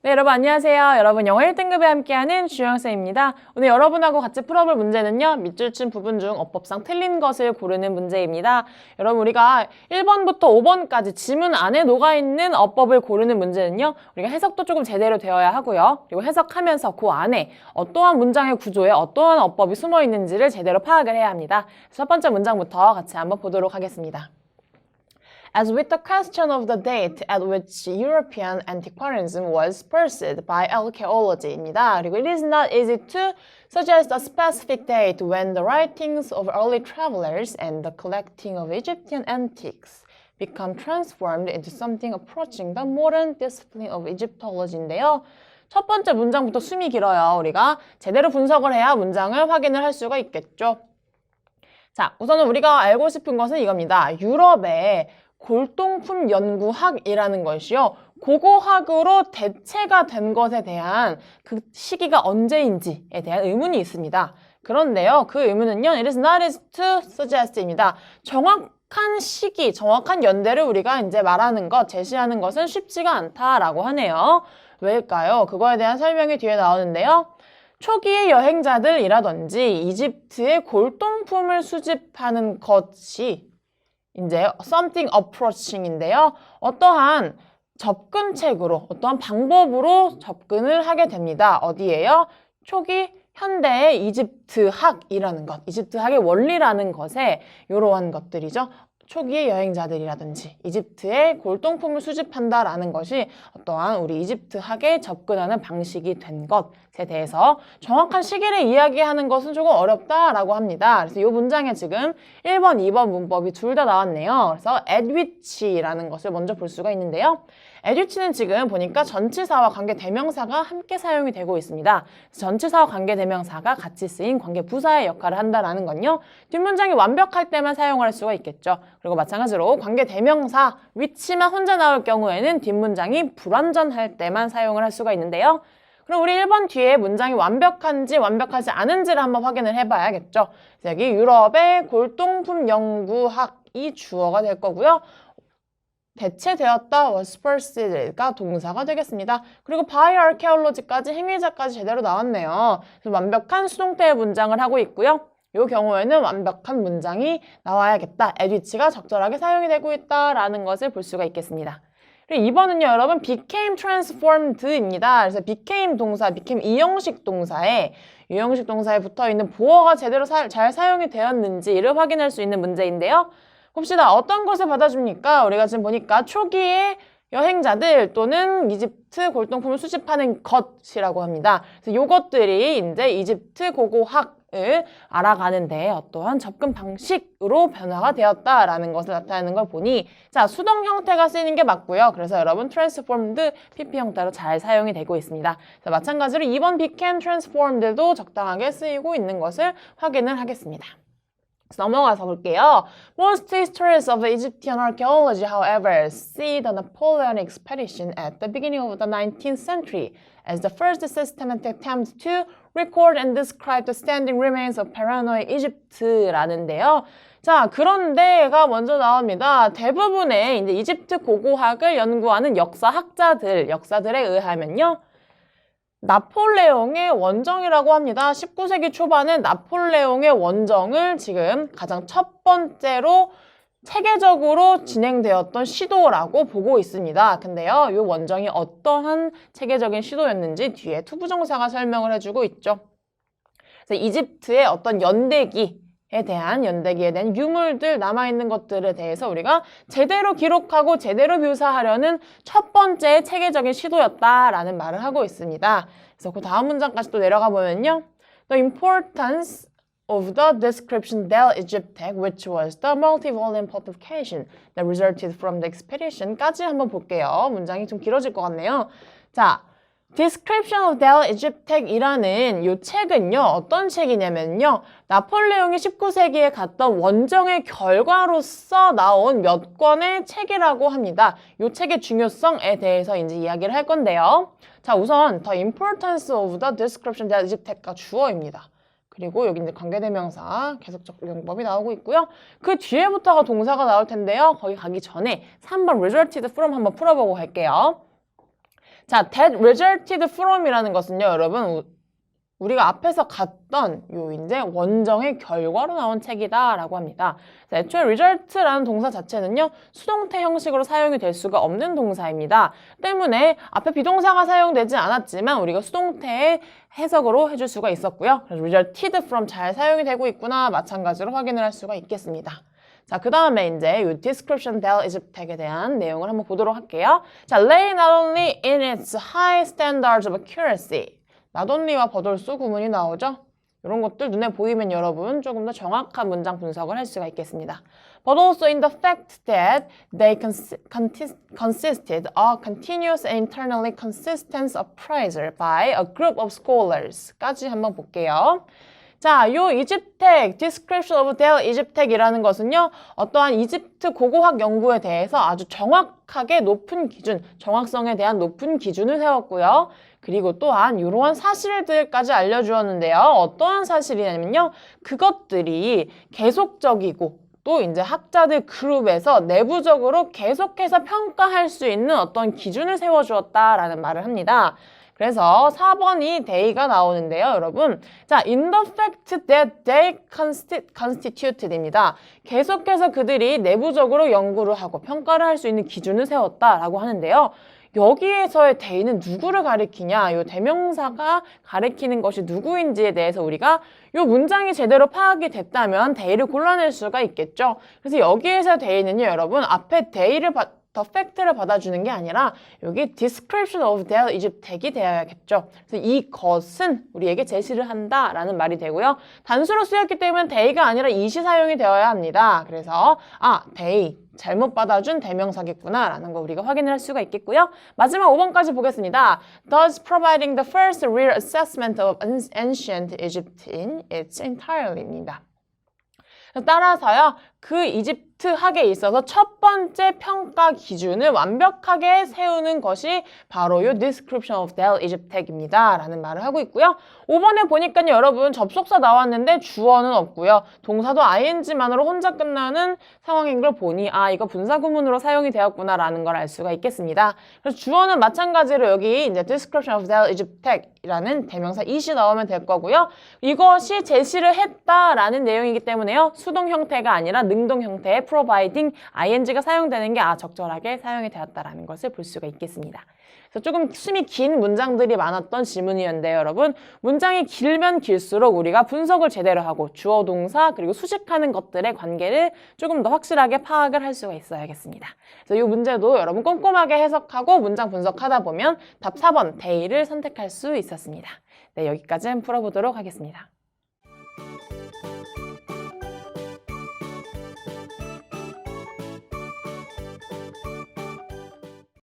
네, 여러분 안녕하세요. 여러분 영어 1등급에 함께하는 주영쌤입니다. 오늘 여러분하고 같이 풀어볼 문제는요. 밑줄친 부분 중 어법상 틀린 것을 고르는 문제입니다. 여러분 우리가 1번부터 5번까지 지문 안에 녹아있는 어법을 고르는 문제는요. 우리가 해석도 조금 제대로 되어야 하고요. 그리고 해석하면서 그 안에 어떠한 문장의 구조에 어떠한 어법이 숨어 있는지를 제대로 파악을 해야 합니다. 첫 번째 문장부터 같이 한번 보도록 하겠습니다. As with the question of the date at which European antiquarianism was pursued by archaeology입니다. 그리고 it is not easy to suggest a specific date when the writings of early travelers and the collecting of Egyptian antiques become transformed into something approaching the modern discipline of Egyptology인데요. 첫 번째 문장부터 숨이 길어요. 우리가 제대로 분석을 해야 문장을 확인을 할 수가 있겠죠. 자, 우선은 우리가 알고 싶은 것은 이겁니다. 유럽의 골동품 연구학이라는 것이요. 고고학으로 대체가 된 것에 대한 그 시기가 언제인지에 대한 의문이 있습니다. 그런데요. 그 의문은요. It is not easy to suggest입니다. 정확한 시기, 정확한 연대를 우리가 이제 말하는 것, 제시하는 것은 쉽지가 않다라고 하네요. 왜일까요? 그거에 대한 설명이 뒤에 나오는데요. 초기의 여행자들이라든지 이집트의 골동품을 수집하는 것이 이제 something approaching인데요. 어떠한 접근책으로, 어떠한 방법으로 접근을 하게 됩니다. 어디예요? 초기 현대의 이집트학이라는 것, 이집트학의 원리라는 것에 이러한 것들이죠. 초기의 여행자들이라든지 이집트의 골동품을 수집한다라는 것이 어떠한 우리 이집트학에 접근하는 방식이 된 것에 대해서 정확한 시기를 이야기하는 것은 조금 어렵다라고 합니다. 그래서 이 문장에 지금 1번, 2번 문법이 둘 다 나왔네요. 그래서 at which라는 것을 먼저 볼 수가 있는데요. at which는 지금 보니까 전치사와 관계대명사가 함께 사용이 되고 있습니다. 전치사와 관계대명사가 같이 쓰인 관계부사의 역할을 한다는 건요. 뒷문장이 완벽할 때만 사용할 수가 있겠죠. 그리고 마찬가지로 관계대명사 which만 혼자 나올 경우에는 뒷문장이 불완전할 때만 사용을 할 수가 있는데요. 그럼 우리 1번 뒤에 문장이 완벽한지 완벽하지 않은지를 한번 확인을 해봐야겠죠. 여기 유럽의 골동품 연구학이 주어가 될 거고요. 대체되었다 was pursued가 동사가 되겠습니다. 그리고 by archaeology까지 행위자까지 제대로 나왔네요. 그래서 완벽한 수동태의 문장을 하고 있고요. 이 경우에는 완벽한 문장이 나와야겠다. at which가 적절하게 사용이 되고 있다라는 것을 볼 수가 있겠습니다. 그리고 2번은요, 여러분 became transformed입니다. 그래서 became 동사, became 이형식 동사에 유형식 동사에 붙어있는 보어가 제대로 잘 사용이 되었는지를 확인할 수 있는 문제인데요. 봅시다. 어떤 것을 받아줍니까? 우리가 지금 보니까 초기의 여행자들 또는 이집트 골동품을 수집하는 것이라고 합니다. 그래서 이것들이 이제 이집트 고고학을 알아가는데 어떠한 접근 방식으로 변화가 되었다라는 것을 나타내는 걸 보니 자, 수동 형태가 쓰이는 게 맞고요. 그래서 여러분 transformed PP 형태로 잘 사용이 되고 있습니다. 그래서 마찬가지로 2번 became transformed도 적당하게 쓰이고 있는 것을 확인을 하겠습니다. 넘어가서 볼게요. Most historians of Egyptian archaeology, however, see the Napoleonic expedition at the beginning of the 19th century as the first systematic attempt to record and describe the standing remains of pharaonic Egypt라는데요. 자, 그런데가 먼저 나옵니다. 대부분의 이제 이집트 고고학을 연구하는 역사들에 의하면요. 나폴레옹의 원정이라고 합니다. 19세기 초반에 나폴레옹의 원정을 지금 가장 첫 번째로 체계적으로 진행되었던 시도라고 보고 있습니다. 근데요, 이 원정이 어떠한 체계적인 시도였는지 뒤에 투부정사가 설명을 해주고 있죠. 그래서 이집트의 어떤 연대기에 대한 유물들 남아있는 것들에 대해서 우리가 제대로 기록하고 제대로 묘사하려는 첫 번째 체계적인 시도였다라는 말을 하고 있습니다. 그래서 그 다음 문장까지 또 내려가 보면요. The importance of the description del Egyptec, which was the multi-volume publication that resulted from the expedition까지 한번 볼게요. 문장이 좀 길어질 것 같네요. 자, Description of del Egyptec이라는 이 책은요, 어떤 책이냐면요, 나폴레옹이 19세기에 갔던 원정의 결과로서 나온 몇 권의 책이라고 합니다. 이 책의 중요성에 대해서 이제 이야기를 할 건데요. 자, 우선 the importance of the description del Egyptec가 주어입니다. 그리고 여기 이제 관계대명사 계속적 용법이 나오고 있고요. 그 뒤에부터가 동사가 나올 텐데요. 거기 가기 전에 3번 resulted from 한번 풀어보고 갈게요. 자, that resulted from이라는 것은요, 여러분, 우리가 앞에서 갔던 요 이제 원정의 결과로 나온 책이다라고 합니다. 애초에 result라는 동사 자체는요, 수동태 형식으로 사용이 될 수가 없는 동사입니다. 때문에 앞에 비동사가 사용되지 않았지만 우리가 수동태의 해석으로 해줄 수가 있었고요. 그래서 resulted from 잘 사용이 되고 있구나 마찬가지로 확인을 할 수가 있겠습니다. 자, 그 다음에 이제 이 description del Egypt에 대한 내용을 한번 보도록 할게요. 자, lay not only in its high standards of accuracy. not only와 but also 구문이 나오죠? 이런 것들 눈에 보이면 여러분 조금 더 정확한 문장 분석을 할 수가 있겠습니다. But also in the fact that they consisted of continuous and internally consistent appraisal by a group of scholars 까지 한번 볼게요. 자, 요 이집텍, Description of their Egypt이라는 것은요, 어떠한 이집트 고고학 연구에 대해서 아주 정확하게 높은 기준, 정확성에 대한 높은 기준을 세웠고요. 그리고 또한 이러한 사실들까지 알려주었는데요. 어떠한 사실이냐면요, 그것들이 계속적이고 또 이제 학자들 그룹에서 내부적으로 계속해서 평가할 수 있는 어떤 기준을 세워주었다라는 말을 합니다. 그래서 4번이 they가 나오는데요, 여러분. 자, in the fact that they constituted입니다. 계속해서 그들이 내부적으로 연구를 하고 평가를 할 수 있는 기준을 세웠다라고 하는데요. 여기에서의 they는 누구를 가리키냐? 요 대명사가 가리키는 것이 누구인지에 대해서 우리가 요 문장이 제대로 파악이 됐다면 they를 골라낼 수가 있겠죠. 그래서 여기에서 they는요, 여러분, 앞에 they를 더 팩트를 받아주는 게 아니라 여기 description of their Egypt이 되어야겠죠. 그래서 이것은 우리에게 제시를 한다라는 말이 되고요. 단수로 쓰였기 때문에 they가 아니라 it이 사용이 되어야 합니다. 그래서 they 잘못 받아준 대명사겠구나 라는 거 우리가 확인을 할 수가 있겠고요. 마지막 5번까지 보겠습니다. Thus providing the first real assessment of ancient Egypt in its entirety입니다. 따라서요, 그 이집트 학에 있어서 첫 번째 평가 기준을 완벽하게 세우는 것이 바로 요 description of their Egypt입니다. 라는 말을 하고 있고요. 5번에 보니까요, 여러분 접속사 나왔는데 주어는 없고요. 동사도 ing만으로 혼자 끝나는 상황인 걸 보니 이거 분사구문으로 사용이 되었구나 라는 걸 알 수가 있겠습니다. 그래서 주어는 마찬가지로 여기 이제 description of their Egypt이라는 대명사 it이 나오면 될 거고요. 이것이 제시를 했다라는 내용이기 때문에요. 수동 형태가 아니라 능동 형태의 providing ing가 사용되는 게 적절하게 사용이 되었다라는 것을 볼 수가 있겠습니다. 그래서 조금 숨이 긴 문장들이 많았던 지문이었는데요, 여러분. 문장이 길면 길수록 우리가 분석을 제대로 하고 주어, 동사, 그리고 수식하는 것들의 관계를 조금 더 확실하게 파악을 할 수가 있어야겠습니다. 그래서 이 문제도 여러분 꼼꼼하게 해석하고 문장 분석하다 보면 답 4번 they를 선택할 수 있었습니다. 네, 여기까지 풀어보도록 하겠습니다.